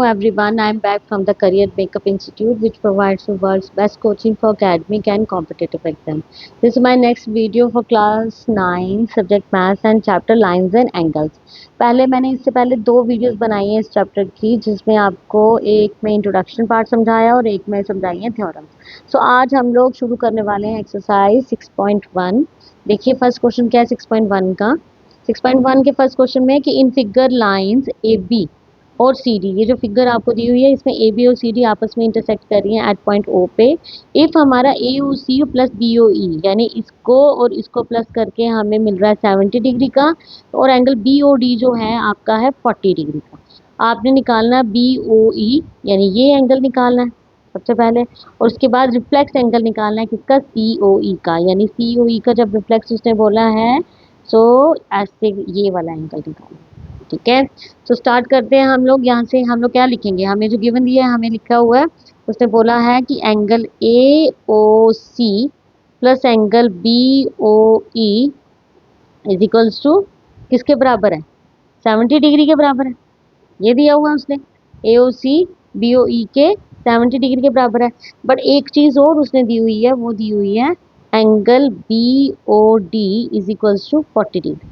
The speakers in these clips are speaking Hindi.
everyone, I am back from the Career Makeup Institute, which provides the world's best coaching for academic and competitive exams. This is my next video for class 9 subject maths and chapter lines and angles. मैंने इससे पहले 2 वीडियोस बनाई हैं इस चैप्टर की, जिसमें आपको एक में इंट्रोडक्शन पार्ट समझाया और एक में समझाई है थ्योरम्स। सो आज हम लोग शुरू करने वाले हैं एक्सरसाइज 6.1। देखिए फर्स्ट क्वेश्चन क्या है 6.1 का। 6.1 के फर्स्ट क्वेश्चन में कि in figure lines A B और सी डी, ये जो फिगर आपको दी हुई है इसमें ए बी और सी डी आपस में इंटरसेक्ट कर रही हैं एट पॉइंट ओ पे। इफ हमारा ए O C plus B O ई, यानी इसको और इसको प्लस करके हमें मिल रहा है 70 डिग्री का, और एंगल बी ओ डी जो है आपका है 40 डिग्री का। आपने निकालना बी ओ ई, यानी ये एंगल निकालना है सबसे पहले, और उसके बाद रिफ्लेक्स एंगल निकालना है किसका, सी ओ ई का। यानी सी ओ ई का जब रिफ्लेक्स उसने बोला है सो ऐसे ये वाला एंगल निकालना है। ठीक है, तो स्टार्ट करते हैं हम लोग। यहाँ से हम लोग क्या लिखेंगे, हमें जो गिवन दिया है हमें लिखा हुआ है, उसने बोला है कि angle A O C plus angle B O E is equals to किसके बराबर है, 70 डिग्री के बराबर है। ये दिया हुआ है उसने, ए ओ सी बी ओ ई के 70 डिग्री के बराबर है। बट एक चीज़ और उसने दी हुई है, वो दी हुई है angle B O D is equals to 40 degree.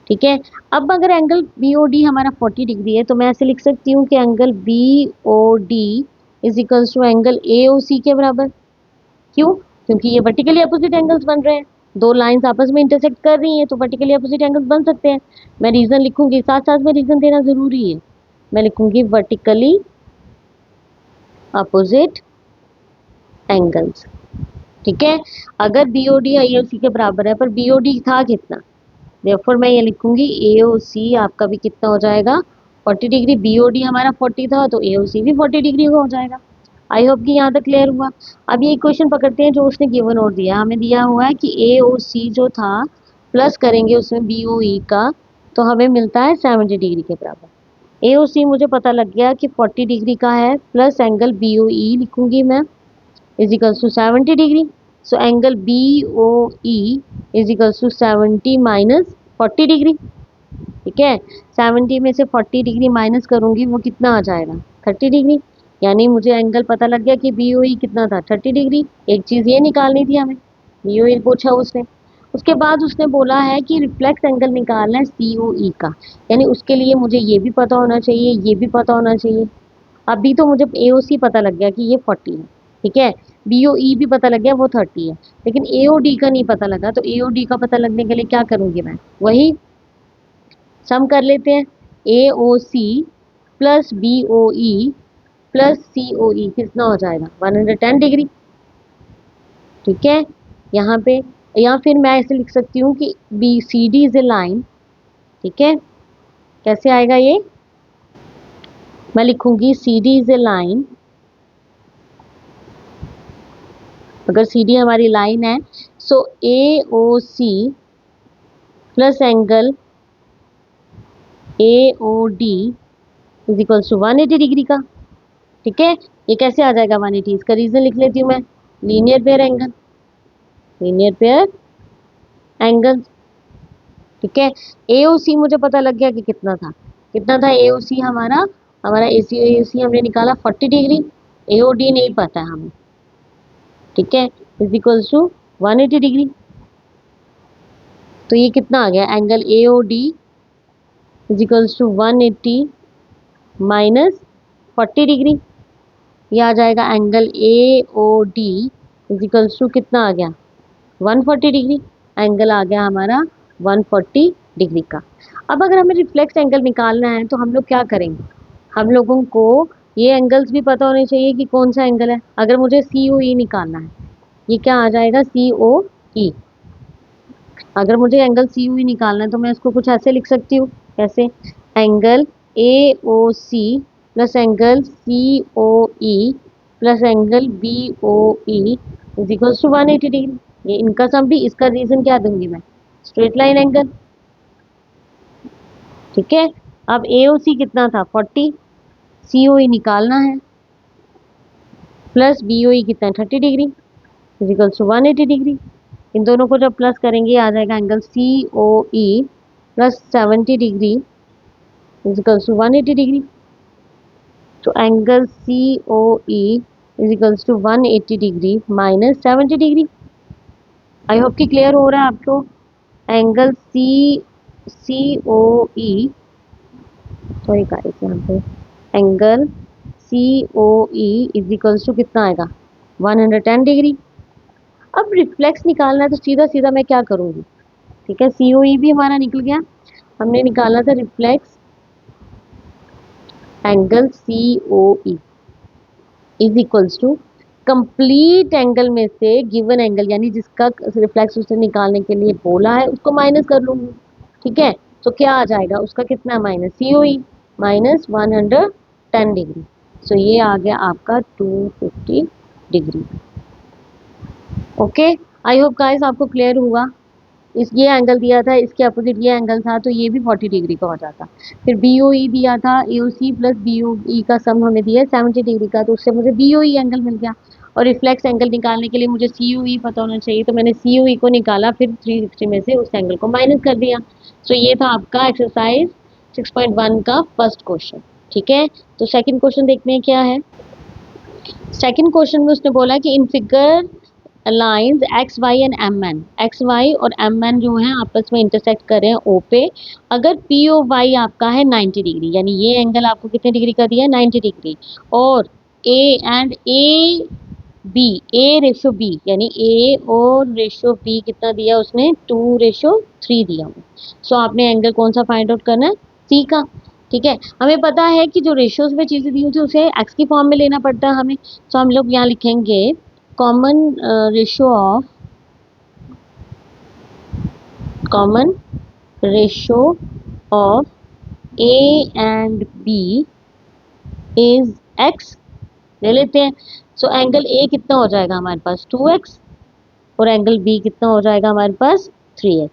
ठीक है, अब अगर एंगल बी ओ डी हमारा 40 डिग्री है तो मैं ऐसे लिख सकती हूँ कि angle B O D is equals to angle A O C के बराबर। क्यों, क्योंकि ये वर्टिकली अपोजिट एंगल्स बन रहे हैं, दो लाइंस आपस में इंटरसेक्ट कर रही हैं तो वर्टिकली अपोजिट एंगल्स बन सकते हैं। मैं रीजन लिखूंगी, साथ साथ में रीजन देना जरूरी है। मैं लिखूंगी वर्टिकली अपोजिट एंगल्स। ठीक है, अगर B O D A O C के बराबर है, पर बी ओ डी था कितना, देयरफॉर मैं ये लिखूंगी ए ओ सी आपका भी कितना हो जाएगा, 40 डिग्री। बी ओ डी हमारा 40 था तो ए ओ सी भी 40 डिग्री का हो जाएगा। आई होप कि यहाँ तक क्लियर हुआ। अब ये क्वेश्चन पकड़ते हैं जो उसने गिवन और दिया, हमें दिया हुआ है कि ए ओ सी जो था प्लस करेंगे उसमें बी ओ ई का, तो हमें मिलता है 70 डिग्री के बराबर। ए ओ सी मुझे पता लग गया कि 40 डिग्री का है, plus angle B O E लिखूंगी मैं is equals to 70 degree. So angle B O E is equals to 70 minus 40 degree. ठीक है, 70 में से 40 डिग्री माइनस करूंगी वो कितना आ जाएगा, 30 डिग्री। यानी मुझे एंगल पता लग गया कि बी ओ ई कितना था, 30 डिग्री। एक चीज़ ये निकालनी थी हमें, बी ओ ई पूछा उसने। उसके बाद उसने बोला है कि रिफ्लेक्स एंगल निकालना है सी ओ ई का, यानी उसके लिए मुझे ये भी पता होना चाहिए, ये भी पता होना चाहिए। अभी तो मुझे ए ओ सी पता लग गया कि ये 40 है। ठीक है, बी ओ ई भी पता लग गया वो 30 है, लेकिन ए ओ डी का नहीं पता लगा। तो ए ओ डी का पता लगने के लिए क्या करूँगी मैं, वही सम कर लेते हैं। A O C plus B O E plus C O E कितना हो जाएगा, 110 डिग्री। ठीक है, यहाँ पे, या फिर मैं ऐसे लिख सकती हूँ कि B C D is a line. ठीक है, कैसे आएगा ये, मैं लिखूंगी C D is a line. अगर सी डी हमारी लाइन है so A O C plus angle A O D is equals to 180 degree का। ठीक है, ये कैसे आ जाएगा 180, इसका रीजन लिख लेती हूँ मैं, linear pair angle, linear pair angle. ठीक है, ए ओ सी मुझे पता लग गया कि कितना था, कितना था ए ओ सी हमारा, हमारा ए सी हमने निकाला 40 डिग्री, ए ओ डी नहीं पता है हमें। ठीक है, इज इक्वल्स टू 180 डिग्री। तो ये कितना आ गया, angle A O D is equals to 180 minus 40 degree. ये आ जाएगा angle A O D is equals to कितना आ गया, 140 डिग्री। एंगल आ गया हमारा 140 डिग्री का। अब अगर हमें रिफ्लेक्स एंगल निकालना है तो हम लोग क्या करेंगे, हम लोगों को ये एंगल्स भी पता होने चाहिए कि कौन सा एंगल है। अगर मुझे सी ओ ई निकालना है, ये क्या आ जाएगा सी ओ ई। अगर मुझे एंगल सी ओ ई निकालना है तो मैं इसको कुछ ऐसे लिख सकती हूँ, कैसे, angle A O C plus angle C O E plus angle B O E is equals to 180 degree. ये इनका सम भी, इसका रीजन क्या दूंगी मैं, स्ट्रेट लाइन एंगल। ठीक है, अब ए ओ सी कितना था 40, सी ओ ई निकालना है, प्लस बी ओ ई कितना है 30 degree is equals to 180 degree. इन दोनों को जब प्लस करेंगे आ जाएगा angle C O E plus 70 degree is equals to 180 degree. तो angle COE is equals to 180 degree minus 70 degree. I hope कि क्लियर हो रहा है आपको। एंगल COE, सॉरी गाइस, यहाँ पे angle COE is equals to कितना आएगा, 110 डिग्री। अब रिफ्लेक्स निकालना है तो सीधा सीधा मैं क्या करूँगी, ठीक है, COE भी हमारा निकल गया। हमने निकाला था reflex angle COE is equals to complete angle में से गिवन एंगल, यानी जिसका रिफ्लेक्स उसने निकालने के लिए बोला है उसको माइनस कर लूंगी। ठीक है, तो क्या आ जाएगा उसका, कितना माइनस COE माइनस 110 डिग्री। सो ये आ गया आपका 250 degree. Okay, I hope guys आपको क्लियर हुआ। ये एंगल दिया था, इसके अपोजिट ये एंगल था, तो ये भी 40 डिग्री का हो जाता। फिर BOE दिया था, AOC प्लस BOE का सम हमें दिया 70 डिग्री का, तो उससे मुझे BOE एंगल मिल गया। और रिफ्लेक्स एंगल निकालने के लिए मुझे COE पता होना चाहिए, तो मैंने COE को निकाला, फिर 360 में से उस एंगल को माइनस कर दिया। तो ये था आपका एक्सरसाइज 6.1 का फर्स्ट क्वेश्चन। ठीक है, तो सेकंड क्वेश्चन देखते हैं क्या है। सेकंड क्वेश्चन में उसने बोला कि in figure lines X Y and M N, X Y और एम एन जो है आपस में इंटरसेक्ट कर रहे हैं ओ पे, अगर पी ओ वाई आपका है 90 डिग्री, यानी ये एंगल आपको कितने डिग्री का दिया है, 90 डिग्री, और A and A B, A ratio B, यानी ए और रेशो बी कितना दिया उसने, 2:3 दिया। सो आपने एंगल कौन सा फाइंड आउट करना है, सी का। ठीक है, हमें पता है कि जो रेशियोज में चीज़ें दी होती है उसे एक्स की फॉर्म में लेना पड़ता है हमें। सो हम लोग यहाँ लिखेंगे common ratio of common ratio of A and B is x ले लेते हैं। सो एंगल A कितना हो जाएगा हमारे पास 2x, और एंगल B कितना हो जाएगा हमारे पास 3x।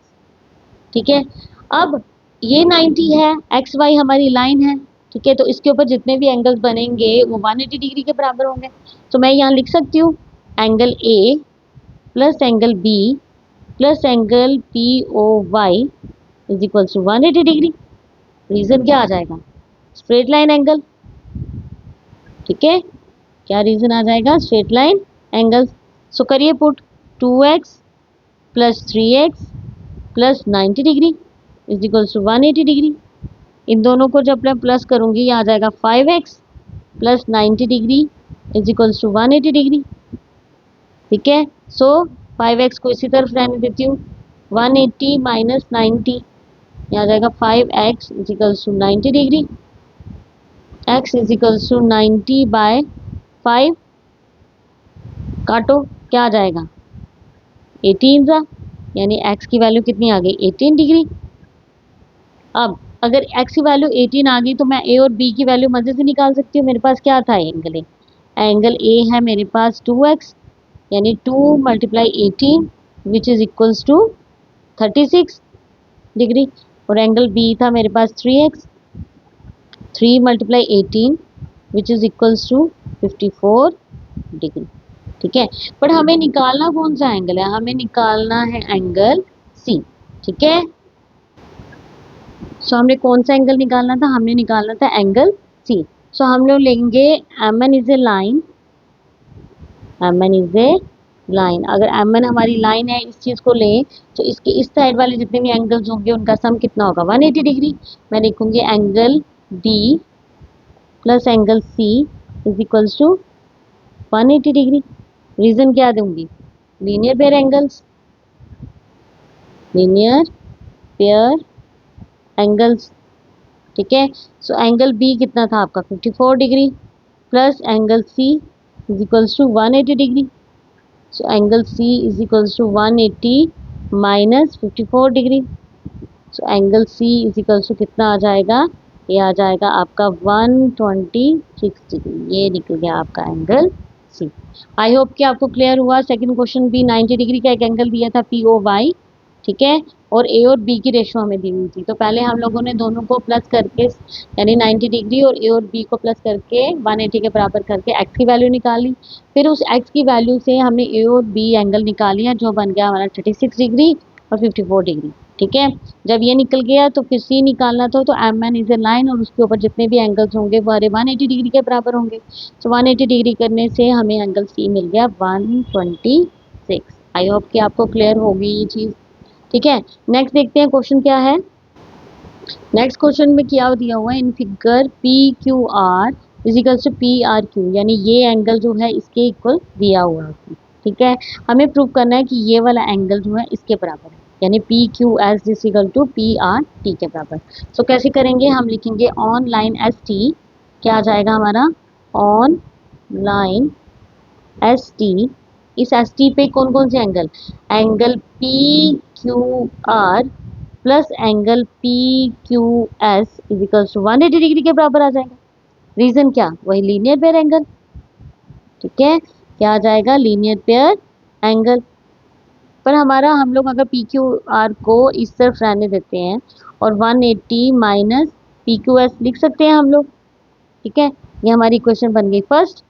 ठीक है, अब ये 90 है, एक्स वाई हमारी लाइन है। ठीक है, तो इसके ऊपर जितने भी एंगल्स बनेंगे वो 180 डिग्री के बराबर होंगे। तो मैं यहाँ लिख सकती हूँ angle A plus angle B plus angle POY is equal to 180 degree. Reason क्या आ जाएगा, स्ट्रेट लाइन एंगल। ठीक है, क्या रीजन आ जाएगा, स्ट्रेट लाइन एंगल। सो करिए put 2x plus 3x plus 90 degree is equal to 180 degree. इन दोनों को जब मैं प्लस करूंगी ये आ जाएगा 5x plus 90 degree is equal to 180 degree. ठीक है, सो 5x को इसी तरफ रहने देती हूँ, 180 माइनस 90 यहाँ आ जाएगा 5x is equals to 90 degree, x is equals to 90 by 5, काटो क्या आ जाएगा 18 सा, यानी x की वैल्यू कितनी आ गई 18 डिग्री। अब अगर x की वैल्यू 18 आ गई तो मैं a और b की वैल्यू मजे से निकाल सकती हूँ। मेरे पास क्या था एंगल a है मेरे पास 2x, यानी 2 multiply 18 which is equals to 36 degree, और एंगल B था मेरे पास 3x, 3 multiply 18 which is equals to 54 degree. ठीक है, बट हमें निकालना कौन सा एंगल है, हमें निकालना है एंगल C। ठीक है, सो हमने कौन सा एंगल निकालना था, हमने निकालना था एंगल C। सो हम लोग लेंगे MN is a line, MN is a line. अगर MN हमारी लाइन है, इस चीज़ को लें तो इसके इस साइड वाले जितने भी एंगल्स होंगे उनका सम कितना होगा 180 डिग्री। मैं लिखूंगी angle B plus angle C is equals to 180 degree. Reason क्या दूंगी, linear pair angles, linear pair angles. ठीक है, सो एंगल B कितना था आपका 54 degree plus angle C is equals to 180 degree. So angle C is equals to 180 minus 54 degree. So angle C is equals to कितना आ जाएगा, ये आ जाएगा आपका 126 डिग्री। ये निकल गया आपका एंगल C। आई होप कि आपको क्लियर हुआ। सेकंड क्वेश्चन भी 90 डिग्री का एक एंगल दिया था POY। ठीक है, और A और B की रेशो हमें दी हुई थी, तो पहले हम लोगों ने दोनों को प्लस करके, यानी 90 डिग्री और A और B को प्लस करके 180 के बराबर करके x की वैल्यू निकाली। फिर उस x की वैल्यू से हमने A और B एंगल निकाल लिया, जो बन गया हमारा 36 डिग्री और 54 डिग्री। ठीक है। जब ये निकल गया तो फिर सी निकालना था, तो M N is a line और उसके ऊपर जितने भी एंगल्स होंगे वो हमारे 180 डिग्री के बराबर होंगे। तो 180 डिग्री करने से हमें एंगल सी मिल गया 126। आई होप कि आपको क्लियर होगी ये चीज़। ठीक है, नेक्स्ट देखते हैं क्वेश्चन क्या है। नेक्स्ट क्वेश्चन में क्या दिया हुआ है, in figure P Q R is equal to P R Q, यानी ये एंगल जो है इसके इक्वल दिया हुआ है। ठीक है, हमें प्रूव करना है कि ये वाला एंगल जो है इसके बराबर है, यानी P Q S is equal to P R T के बराबर। तो कैसे करेंगे, हम लिखेंगे ऑन लाइन एस टी, क्या आ जाएगा हमारा ऑन लाइन एस टी। इस एस टी पे कौन कौन से angle, angle P Q R plus angle P Q S is equals to 180 degree के बराबर आ जाएगा। रीजन क्या, वही लीनियर पेयर एंगल। ठीक है, क्या आ जाएगा, लीनियर पेयर एंगल। पर हमारा हम लोग अगर पी क्यू आर को इस तरफ रहने देते हैं और 180 माइनस पी क्यू एस लिख सकते हैं हम लोग। ठीक है, ये हमारी इक्वेशन बन गई फर्स्ट।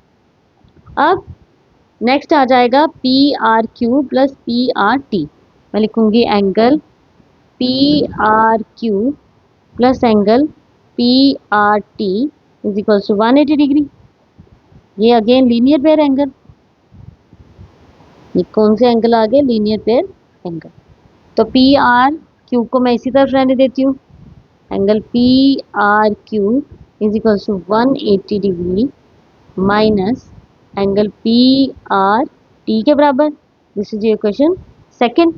अब नेक्स्ट आ जाएगा P R Q plus P R T. मैं लिखूंगी angle P R Q plus angle P R T is equal to 180 degree. ये अगेन लीनियर पेयर एंगल। ये कौन से एंगल आ गए, लीनियर पेयर एंगल। तो पी आर क्यू को मैं इसी तरफ रहने देती हूँ, angle P R Q is equal to 180 degree minus angle P R T के बराबर। This is your question second.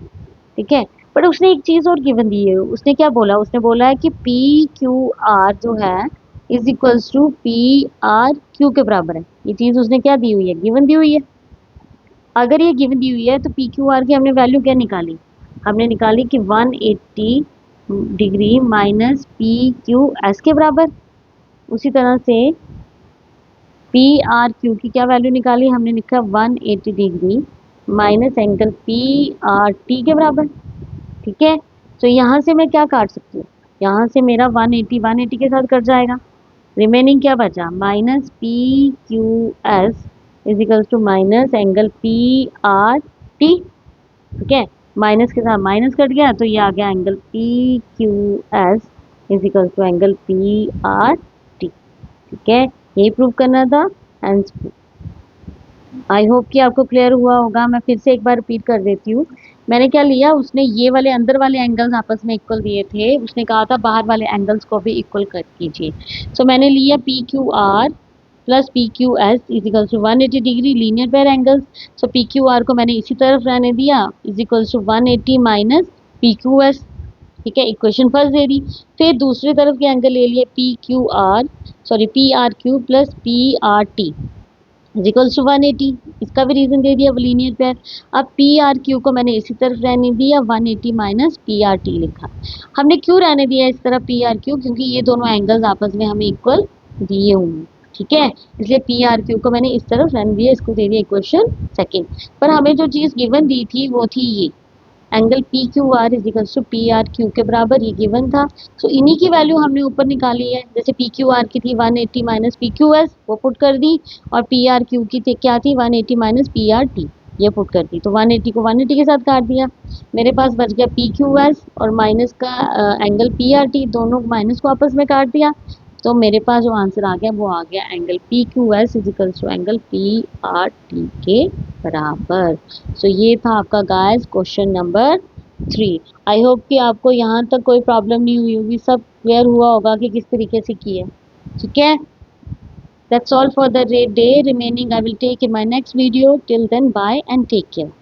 ठीक है, बट उसने एक चीज और गिवन दी है, उसने क्या बोला, उसने बोला है कि पी क्यू आर जो है is equals to P R Q के बराबर है। ये चीज उसने क्या दी हुई है, गिवन दी हुई है। अगर ये गिवन दी हुई है तो पी क्यू आर की हमने वैल्यू क्या निकाली, हमने निकाली कि 180 degree minus P Q S के बराबर। उसी तरह से पी आर क्यू की क्या वैल्यू निकाली, हमने लिखा 180 degree minus angle P R T के बराबर। ठीक है, तो यहाँ से मैं क्या काट सकती हूँ, यहाँ से मेरा 180 के साथ कट जाएगा। रिमेनिंग क्या बचा, minus P Q S is equals to minus angle P R T. ठीक है, माइनस के साथ माइनस कट गया तो ये आ गया angle P Q S is equals to angle P R T. ठीक है, यही प्रूव करना था एंड आई होप कि आपको क्लियर हुआ होगा। मैं फिर से एक बार रिपीट कर देती हूँ। मैंने क्या लिया, उसने ये वाले अंदर वाले एंगल्स आपस में इक्वल दिए थे, उसने कहा था बाहर वाले एंगल्स को भी इक्वल कर कीजिए। सो मैंने लिया P Q R plus P Q S is equals to 180 degree linear pair angles. So P Q R को मैंने इसी तरफ रहने दिया is equals to 180 minus P Q S. ठीक है, इक्वेशन फर्स्ट दे दी। फिर दूसरी तरफ के एंगल ले लिए P R Q plus P R T equals to 180। इसका भी रीजन दे दिया लीनियर पेयर। अब पी आर क्यू को मैंने इसी तरफ रहने दिया 180 माइनस पी आर टी लिखा। हमने क्यों रहने दिया इस तरफ पी आर क्यू, क्योंकि ये दोनों एंगल्स आपस में हमें इक्वल दिए हुए। ठीक है, इसलिए पी आर क्यू को मैंने इस तरफ रहने दिया, इसको दे दिया इक्वेशन सेकेंड। पर हमें जो चीज़ गिवन दी थी वो थी ये angle P Q R is equals to P R Q के बराबर, ये गिवन था। सो इन्हीं की वैल्यू हमने ऊपर निकाली है। जैसे पी क्यू आर की थी 180 माइनस पी क्यू एस, वो पुट कर दी, और पी आर क्यू की थी क्या थी 180 माइनस पी आर टी, ये पुट कर दी। तो 180 को 180 के साथ काट दिया, मेरे पास बच गया पी क्यू एस और माइनस का एंगल पी आर टी, दोनों माइनस को आपस में काट दिया। तो मेरे पास जो आंसर आ गया वो आ गया angle P Q S is equals to angle P R T के बराबर। सो ये था आपका guys question number 3। I hope कि आपको यहाँ तक कोई प्रॉब्लम नहीं हुई होगी, सब क्लियर हुआ होगा कि किस तरीके से किए। ठीक है, that's all for the day remaining I will take in my next video. Till then, bye and take care.